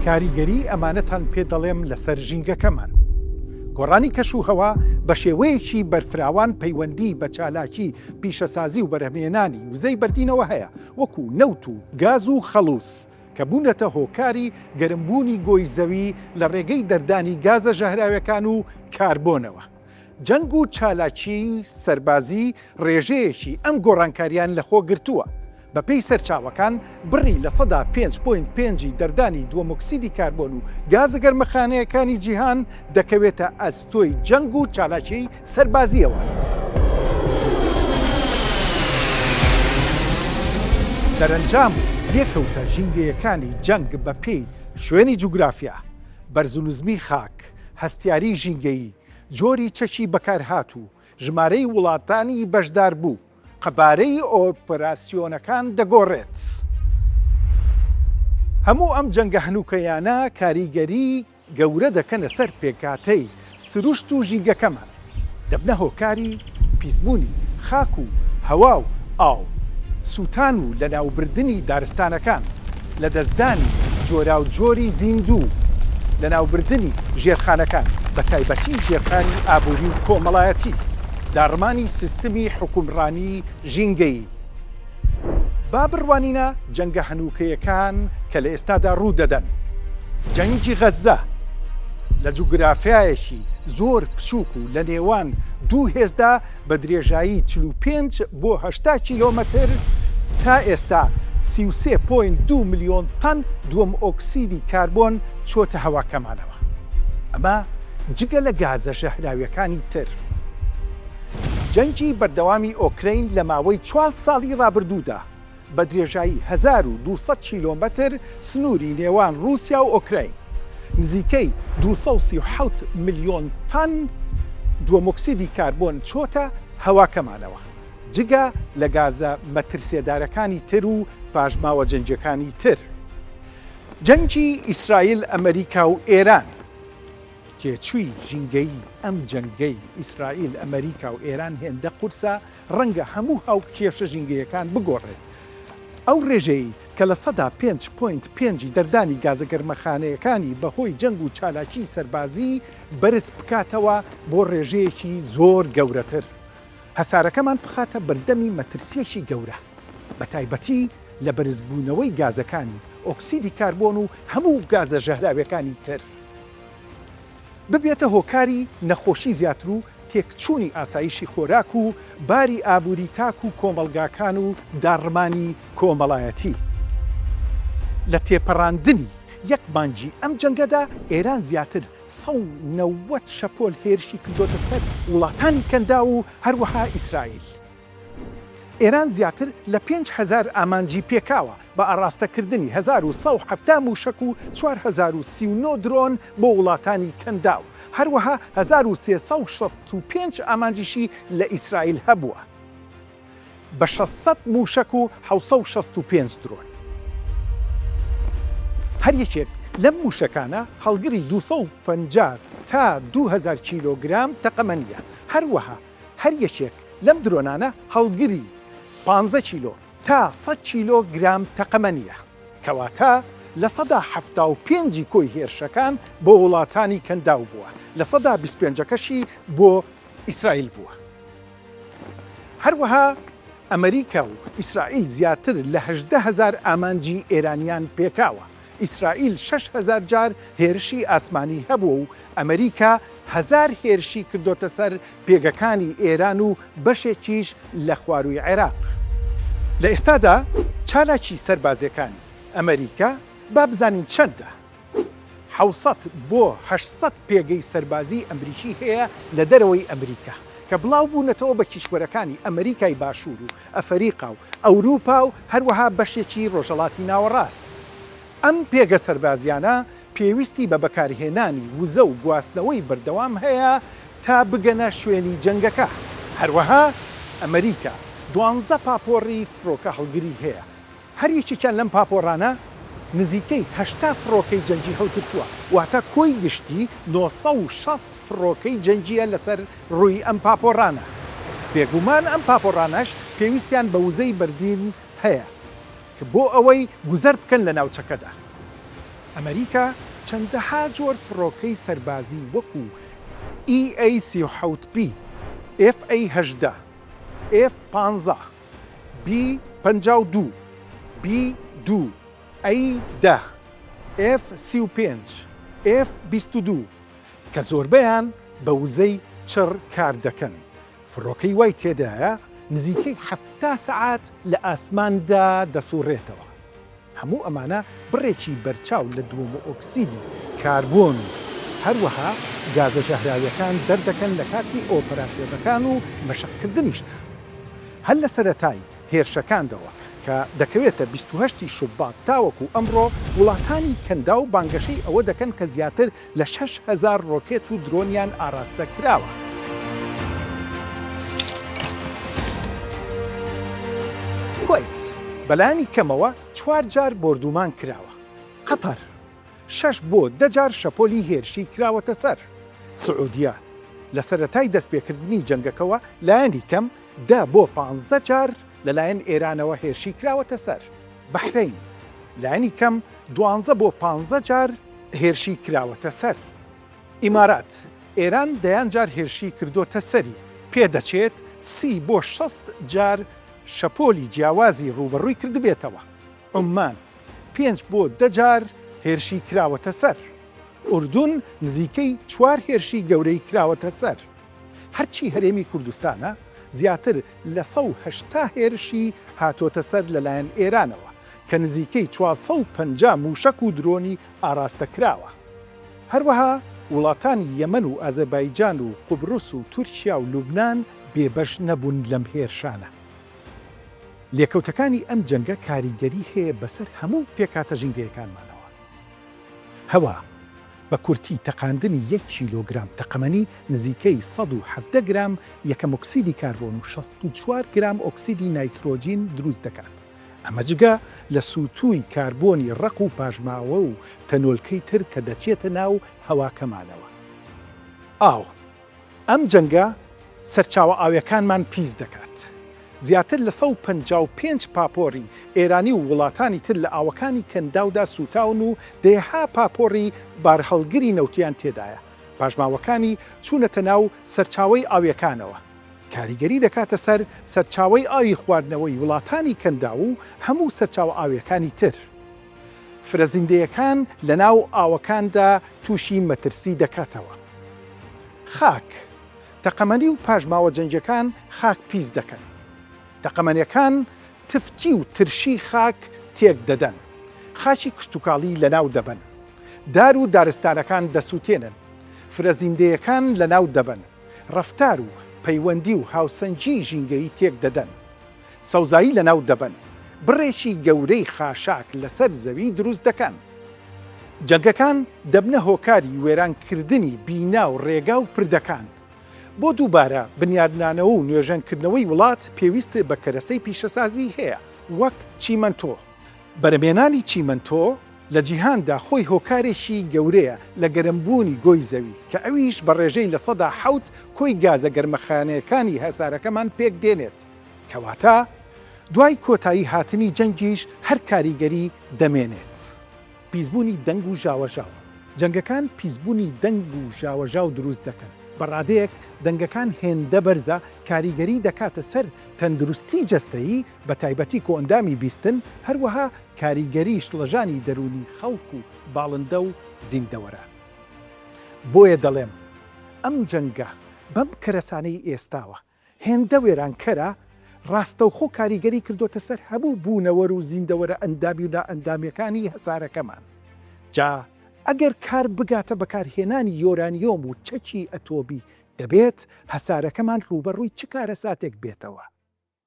کاریگەری ئەمانەتان پێ دەڵێم لەسەر ژینگەکەمان. گۆڕانی کەشوهەوا بە شێوەیەکی بەرفراوان پەیوەندی بە چالاکی پیشەسازی و بەرهەمێنانی وزەی بەردینەوە هەیە، وەکو نەوت و گاز و خەڵوس کە بوونەتە هۆکاری گەرمبوونی گۆی زەوی لە ڕێگەی دەردانی گازە ژەهراویەکان و کاربۆنەوە. جەنگ و چالاکی سەربازی ڕێژەیەکی ئەم گۆڕانکاریان لەخۆ گرتووە. بەپێی سەرچاوەکان بڕی لە سەدا 5.5 دەردانی دووەمۆکسیدی کاربۆن و گازە گەرمەخانەیەکانی جیهان دەکەوێتە ئەستۆی جەنگ و چالاکی سەربازیەوە. دەرەنجام لێکەوتە ژینگەیەکانی جەنگ بەپێی شوێنی جوگرافیا، بەرزونزمی خاک، هەستیاری ژینگەیی، جۆری چەکی بەکارهات و ژمارەی وڵاتانی بەشدار بوو، قەبارەی ئۆپەراسیۆنەکان دەگۆڕێت. هەموو ئەم جەنگە هەنووکەیانە کاریگەری گەورە دەکەنە سەر پێکاتەی سروشت و ژینگەکەمان، دەبنە هۆکاری پیسبوونی خاک و هەوا و ئاو، سووتان و لە ناوبردنی دارستانەکان، لە دەستدانی جۆرا و جۆری زیندوو، لە ناوبردنی ژێرخانەکان بە تایبەتی ژێرخانی ئابووری و کۆمەڵایەتی، داڕمانی سیستمی حکومڕانی ژینگەیی. با بڕوانینە جەنگە هەنووکەیەکان کە لە ئێستادا ڕوو دەدەن. جەنگی غەزە لە جوگرافیایەکی زۆر بچووک و لە نێوان دوو هێزدا بە درێژایی 45 بۆ 80 کیلۆمەتر تا ئێستا 33.2 ملیۆن تەن دووەم ئۆکسیدی کاربۆن چۆتە هەواکەمانەوە. ئەمە جگە لە گازە ژەهراویەکانی تر. جەنگی بەردەوامی ئۆکرەین لە ماوەی 4 ساڵی ڕابردوودا بە درێژایی 1200 کیلۆمەتر سنووری نێوان رووسیا و ئۆکرەین، نزیکەی 237 ملیۆن تەن دووەمۆکسیدی کاربۆن چۆتە هەواکەمانەوە، جگە لە گازە مەترسێدارەکانی تر و پاژماوە جەنگەکانی تر. جەنگی ئیسرائیل، ئەمریکا و ئێران تێچووی ژینگەیی ئەم جەنگەی ئیسرائیل، ئەمریکا و ئێران هێندە قورسە ڕەنگە هەموو هاوکێشە ژینگەیەکان بگۆڕێت. ئەو ڕێژەی کە لە سەدا 5.5 دەردانی گازە گەرمەخانەیەکانی بەهۆی جەنگ و چالاکی سەربازی بەرز بکاتەوە بۆ ڕێژەیەکی زۆر گەورەتر. هەسارەکەمان بخاتە بەردەمی مەترسیەکی گەورە، بە تایبەتی لە بەرزبوونەوەی گازەکانی ئۆکسیدی کاربۆن و هەموو گازە ژەهراویەکانی تر. ببێتە هۆکاری نەخۆشی زیاتر و تێکچوونی ئاسایشی خۆراک و باری ئابووری تاک و کۆمەڵگاکان و داڕمانی کۆمەڵایەتی. لە تێپەڕاندنی یەک مانجی ئەم جەنگەدا ئێران زیاتر 190 شەپۆل هێرشی کردۆتە سەر وڵاتانی کەندا و هەروەها ئیسرائیل. ئێران زیاتر لە 5,000 ئامانجی پێکاوە بە ئاڕاستەکردنی 1170 موشک و 4,039 درۆن بۆ وڵاتانی کەندا و هەروەها 1365 ئامانجیشی لە ئیسرائیل هەبووە بە 600 موشک و 765 درۆن. هەر یەکێک لەم موشەکانە هەڵگری 250 تا 2000 کیلۆگرام تەقەمەنیە. هەروەها هەر یەکێک لەم درۆنانە هەڵگری 15 کیلۆ تا 100 کیلۆگرام تەقەمەنیە، کەواتە لە سەدا 75 کۆی هێرشەکان بۆ وڵاتانی کەندا بووە، لە سەدا 25کەشی بۆ ئیسرائیل بووە. هەروەها ئەمریکا و ئیسرائیل زیاتر لە 18,000 ئامانجی ئێرانیان پێکاوە. ئیسرائیل 6,000 جار هێرشی ئاسمانی هەبووە و ئەمریکا 1000 هێرشی کردۆتە سەر پێگەکانی ئێران و بەشێکیش لە خواروی عێراق. لە ئێستادا چالاکی سەربازەکانی ئەمریکا با بزانین چەندە. 700 بۆ 800 پێگەی سەربازی ئەمریکی هەیە لە دەرەوەی ئەمریکا کە بڵاو بوونەتەوە بە کیشوەرەکانی ئەمریکای باشوور و ئەفریقا و ئەوروپا و هەروەها بەشێکی ڕۆژهەڵاتی ناوەڕاست. ئەم پێگە سەربازیانە پێویستی بە بەکارهێنانی وزە و گواستنەوەی بەردەوام هەیە تا بگەنە شوێنی جەنگەکە. هەروەها ئەمریکا 12 پاپۆڕی فڕۆکە هەڵگری هەیە. هەر یەکێکیان لەم پاپۆڕانە نزیکەی 80 فڕۆکەی جەنگی هەڵگرتووە، واتە کۆی گشتی 960 فڕۆکەی جەنگیە لەسەر ڕووی ئەم پاپۆڕانە. بێگومان ئەم پاپۆڕانەش پێویستیان بە وزەی بەردین هەیە کە بۆ ئەوەی گوزەر بکەن لە ناوچەکەدا. ئەمریکا چەندەها جۆر فڕۆکەی سەربازی وەکو EA-37B، FA-18، F-15، B-52، B-2، A-10، F-35، F-22 کە زۆربەیان بە وزەی چڕ کار دەکەن. فڕۆکەی وای تێدایە نزیکەی 7 سەعات لە ئاسماندا دەسوڕێتەوە. هەموو ئەمانە بڕێکی بەرچاو لە دووەمە ئۆکسیدی کاربۆن و هەروەها گازە ژەهراویەکان دەردەکەن لە کاتی ئۆپەراسیۆنەکان و مەشقکردنیشدا. هەر لە سەرەتای هێرشەکاندەوە کە دەکەوێتە 28 شوبات تاوەکو ئەمڕۆ وڵاتانی کەندا و بانگەشەی ئەوە دەکەن کە زیاتر لە 6,000 ڕۆکێت و درۆنیان ئاراستە کراوە. کوێیت بەلایانی کەمەوە 4 جار بردومان کراوە. قەتەر 6 بۆ 10 جار شەپۆلی هێرشی کراوەتە سەر. سعودیە لە سەرەتای دەستپێکردنی جەنگەکەوە لایەنی کەم 10 بۆ 15 جار لەلایەن ئێرانەوە هێرشی کراوەتە سەر. بەحرەین لایەنی کەم 12 بۆ 15 جار هێرشی کراوەتە سەر. ئیمارات ئێران دەیان جار هێرشی کردوتە سەری، پێدەچێت 30 بۆ 60 جار شەپۆلی جیاوازی ڕوبەڕووی کردبێتەوە. عومان 5 بۆ 10 جار هێرشی کراوەتە سەر. ئوردون نزیکەی 4 هێرشی گەورەی کراوەتە سەر. هەرچی هەرێمی کوردستانە زیاتر لە 180 هێرشی هاتۆتە سەر لەلایەن ئێرانەوە کە نزیکەی 450 موشک و درۆنی ئاراستە کراوە. هەروەها وڵاتانی یەمەن و ئازەربایجان و قوبروس و تورکیا و لوبنان بێبەش نەبوون لەم هێرشانە. لێکەوتەکانی ئەم جەنگە کاریگەری هەیە بەسەر هەموو پێکاتە ژینگەیەکانمانەوە. هەوا بە کورتی تەقاندنی 1 کیلۆگرام تەقەمەنی نزیکەی 170 گرام یەکەم ئۆکسیدی کاربۆن و 64 گرام ئۆکسیدی نایترۆجین دروست دەکات. ئەمە جگە لە سووتووی کاربۆنی ڕق و پاژماوە و تەنۆلکەی تر کە دەچێتە ناو هەواکەمانەوە. ئاو ئەم جەنگە سەرچاوە ئاویەکانمان پیس دەکات. زیاتر لە 155 پاپۆری ئێرانی و وڵاتانی تر لە ئاوەکانی کەنداودا سوتاون و دەیەها پاپۆری بارهەڵگری نەوتیان تێدایە. پاژماوەکانی چوونەتە ناو سەرچاوەی ئاویەکانەوە. کاریگەری دەکاتە سەر سەرچاوەی ئاوی خواردنەوەی وڵاتانی کەندا و هەموو سەرچاوە ئاویەکانی تر. فرەزیندەیەکان لە ناو ئاوەکاندا تووشی مەترسی دەکاتەوە. خاک تەقەمەنی و پاژماوە جەنگەکان خاک پیس دەکەن. تەقەمەنیەکان تفتی و ترشی خاک تێک دەدەن. خاچی کشتتوکاڵی لەناو دەبن. دار و دارستانەکان دەسووتێنن. فرەزیندەیەکان لەناو دەبن. ڕەفتار و پەیوەندی و هاوسەنگی ژینگەی تێک دەدەن. سەوزایی لەناو دەبن. بڕێکی گەورەی خاشاک لەسەر زەوی دروست دەکەن. جەنگەکان دەبنە هۆکاری وێرانکردنی بینا و ڕێگا و پردەکان. بۆ دووبارە بنیادنانەوە و نوێژەنکردنەوەی وڵات پێویست بە کەرەسەی پیشەسازی هەیە، وەک چیمەنتۆ. بەرەمێنانی چیمەنتۆ لە جیهاندا خۆی هۆکارێکی گەورەیە لە گەرمبوونی گۆی زەوی کە ئەویش بە ڕێژەی لە 100 کۆی گازە گەرمەخانەکانی هەسارەکەمان پێک دێنێت. کەواتە دوای کۆتایی هاتنی جەنگیش هەر کاریگەری دەمێنێت. پیسبوونی دەنگ و ژاوەژاو. جەنگەکان پیسبوونی دەنگ و ژاوەژاو دروست دەکەن. بەڕادەیەک دەنگەکان هێندە بەرزە کاریگەری دەکاتە سەر تەندروستی جەستەیی بە تایبەتی کۆئەندامی بیستن، هەروەها کاریگەری شڵەژانی دەرونی خەڵک و باڵندە و زیندەوەران. بۆیە دەڵێم ئەم جەنگە بەم کەرەسانەی ئێستاوە هێندە وێرانکەرە ڕاستەوخۆ کاریگەری کردوتە سەر هەموو بوونەوەر و زیندەوەرە ئەندامی و نائەندامیەکانی هەسارەکەمان. جا ئەگەر کار بگاتە بەکارهێنانی یۆرانیۆم و چەکی ئەتۆبی دەبێت هەسارەکەمان ڕوبەڕووی چ کارە ساتێک بێتەوە.